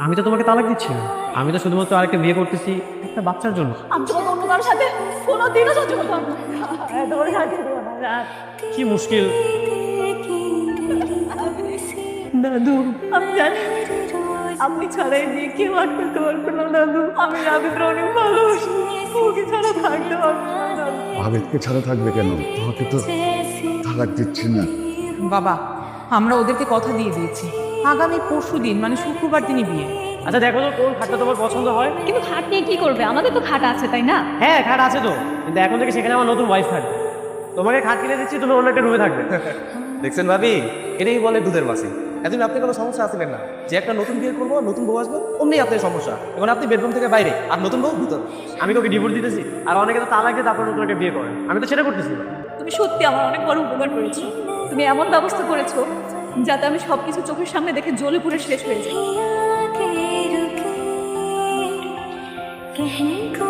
আমি তো তোমাকে তালাক দিচ্ছি না, আমি তো শুধুমাত্র আরেকটা বিয়ে করতেছি একটা বাচ্চার জন্য। আমি তোমাকে অন্য কারোর সাথে কোনোদিনও সহ্য করতে পারবো না। তোমার সাথে দিও না, রাত। কি মুশকিল। দাদু, আমি জানি আপনি ছাড়া এই বিয়ে কেউ আর করতে পারবে না দাদু। আমি রাবিকে অনেক ভালোবাসি, ওকে ছাড়া থাকতে পারবো না দাদু। আবেগকে ছাড়া থাকবে কেন? তোমাকে তো তালাক দিচ্ছি না। বাবা, আমরা ওদেরকে কথা দিয়ে দিয়েছি, আগামী পরশুদিন মানে শুক্রবার দিনই বিয়ে। আচ্ছা দেখো তো কোন খাটটা তোমার পছন্দ হয়। কিন্তু খাট নিয়ে কি করবে? আমাদের তো খাট আছে, তাই না? হ্যাঁ খাট আছে তো, কিন্তু এখন থেকে সেখানে আমার নতুন ওয়াইফ থাকবে। তোমাকে খাট কিনে দিচ্ছি, তুমি অন্য একটা রুমে থাকবে। দেখছেন ভাবি, এটাই বলে দুধের মাসি। এতদিন আপনি কোনো সমস্যা আসলেন না, যে একটা নতুন বিয়ে করবো, নতুন বউ আসবে, অমনি আপনার সমস্যা। এখন আপনি বেডরুম থেকে বাইরে, আর নতুন বউ ভিতর। আমি তোকে ডিভোর্স দিতেছি, আর অনেকে তো তালাক দিয়ে তারপর নতুন একটা বিয়ে করে, আমি তো সেটা করতেছি না। তুমি সত্যি আমার অনেক বড় উপকার করেছো। তুমি এমন ব্যবস্থা করেছো যাতে আমি সবকিছু চোখের সামনে দেখে জ্বলে পুড়ে শেষ হয়ে যাই। कहने को